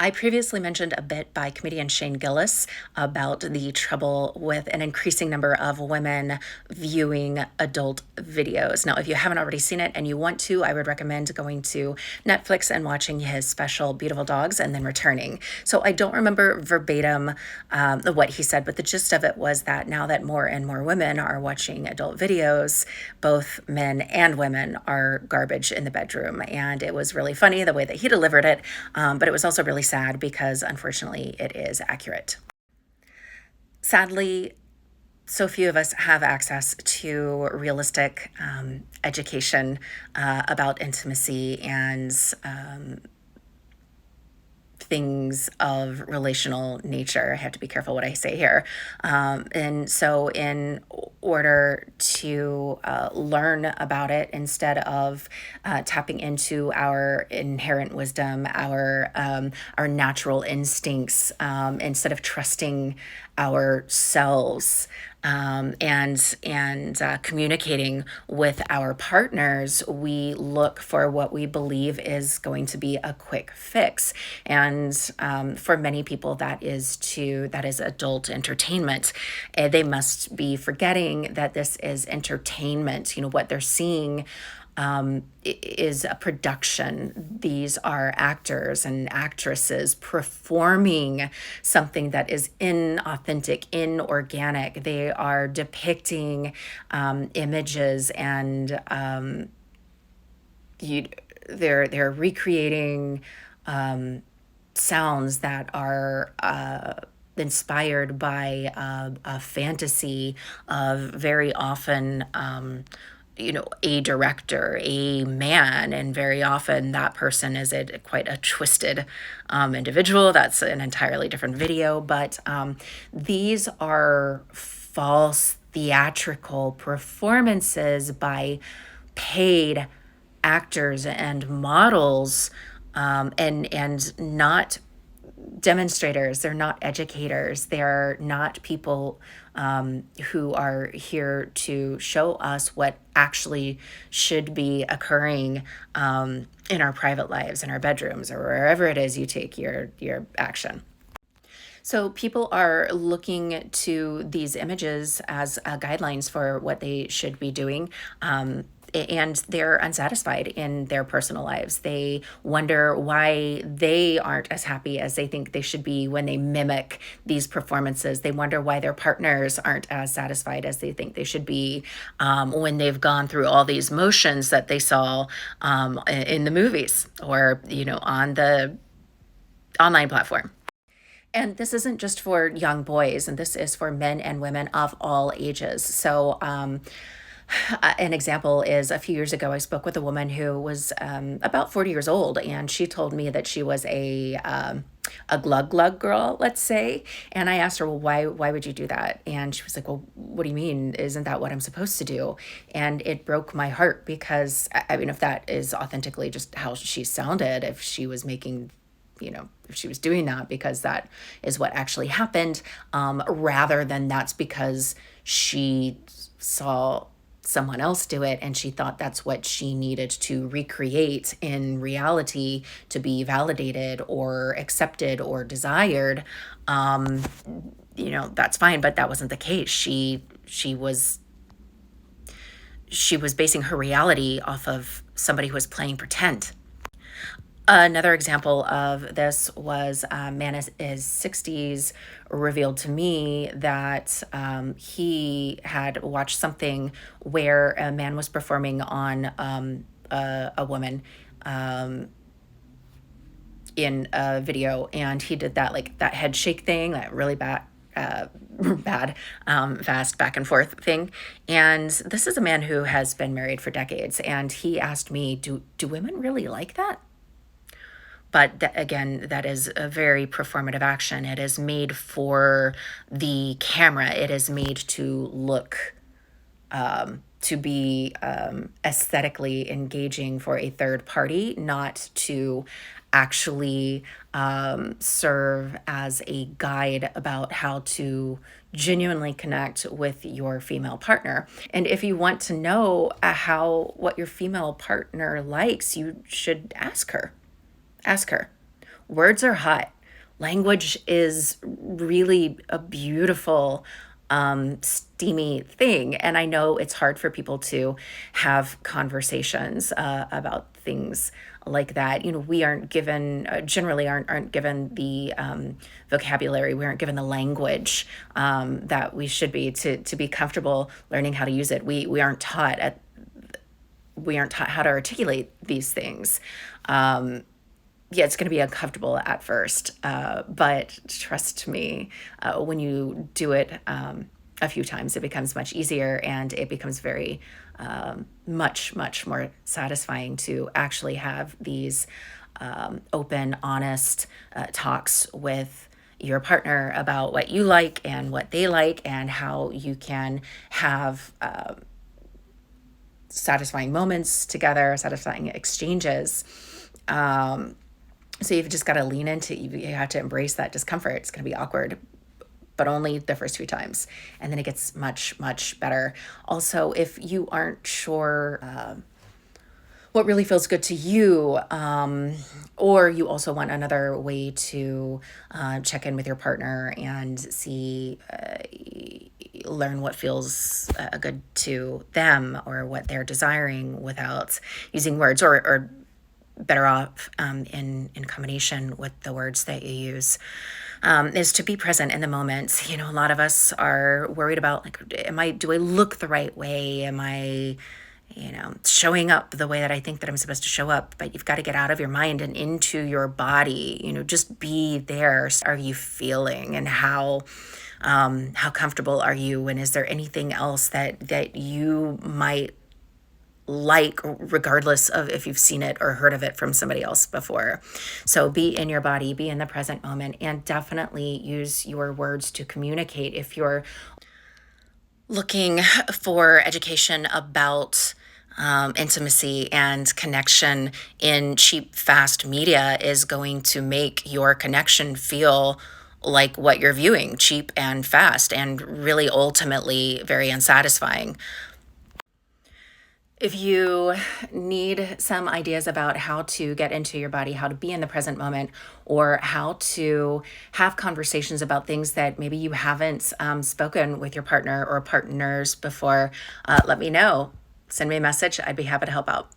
I previously mentioned a bit by comedian Shane Gillis about the trouble with an increasing number of women viewing adult videos. Now, if you haven't already seen it and you want to, I would recommend going to Netflix and watching his special Beautiful Dogs and then returning. So I don't remember verbatim what he said, but the gist of it was that now that more and more women are watching adult videos, both men and women are garbage in the bedroom. And it was really funny the way that he delivered it, but it was also really sad because unfortunately it is accurate. Sadly, so few of us have access to realistic education about intimacy and things of relational nature. I have to be careful what I say here. And so, in order to learn about it instead of tapping into our inherent wisdom, our natural instincts, instead of trusting ourselves, and communicating with our partners, we look for what we believe is going to be a quick fix. And for many people, that is adult entertainment. They must be forgetting that this is entertainment. You know, what they're seeing is a production. These are actors and actresses performing something that is inauthentic, inorganic. They are depicting images and they're recreating sounds that are inspired by a fantasy of very often a director, a man, and very often that person is quite a twisted individual. That's an entirely different video, but these are false theatrical performances by paid actors and models, and not demonstrators. They're not educators. They're not people who are here to show us what actually should be occurring in our private lives, in our bedrooms, or wherever it is you take your action. So people are looking to these images as guidelines for what they should be doing. And they're unsatisfied in their personal lives. They wonder why they aren't as happy as they think they should be when they mimic these performances. They wonder why their partners aren't as satisfied as they think they should be when they've gone through all these motions that they saw in the movies or, on the online platform. And this isn't just for young boys, and this is for men and women of all ages. So, an example is a few years ago, I spoke with a woman who was about 40 years old, and she told me that she was a glug glug girl, let's say. And I asked her, well, why would you do that? And she was like, well, what do you mean? Isn't that what I'm supposed to do? And it broke my heart because, I mean, if that is authentically just how she sounded, if she was making if she was doing that because that is what actually happened, rather than that's because she saw someone else do it and she thought that's what she needed to recreate in reality to be validated or accepted or desired, that's fine, but that wasn't the case. She was basing her reality off of somebody who was playing pretend. Another example of this was a man in his 60s revealed to me that he had watched something where a man was performing on a woman in a video, and he did that, like that head shake thing, that really bad, fast back and forth thing. And this is a man who has been married for decades, and he asked me, do women really like that? But again, that is a very performative action. It is made for the camera. It is made to look, to be aesthetically engaging for a third party, not to actually serve as a guide about how to genuinely connect with your female partner. And if you want to know what your female partner likes, you should ask her. Ask her, Words are hot. Language is really a beautiful, steamy thing. And I know it's hard for people to have conversations about things like that. We aren't given, generally aren't given the vocabulary, we aren't given the language that we should be to be comfortable learning how to use it. We aren't taught how to articulate these things. Yeah, it's going to be uncomfortable at first, but trust me, when you do it a few times, it becomes much easier, and it becomes very much more satisfying to actually have these open, honest talks with your partner about what you like and what they like, and how you can have satisfying moments together, satisfying exchanges. So you've just got to lean into, you have to embrace that discomfort. It's going to be awkward, but only the first few times. And then it gets much better. Also, if you aren't sure what really feels good to you, or you also want another way to check in with your partner and see, learn what feels good to them, or what they're desiring without using words, or better off in combination with the words that you use, is to be present in the moment. A lot of us are worried about, like, do I look the right way? Am I, showing up the way that I think that I'm supposed to show up? But you've got to get out of your mind and into your body. Just be there. Are you feeling, and how comfortable are you? And is there anything else that you might like, regardless of if you've seen it or heard of it from somebody else before? So be in your body, be in the present moment, and definitely use your words to communicate. If you're looking for education about intimacy and connection in cheap, fast media, is going to make your connection feel like what you're viewing, cheap and fast, and really ultimately very unsatisfying. If you need some ideas about how to get into your body, how to be in the present moment, or how to have conversations about things that maybe you haven't spoken with your partner or partners before, let me know. Send me a message. I'd be happy to help out.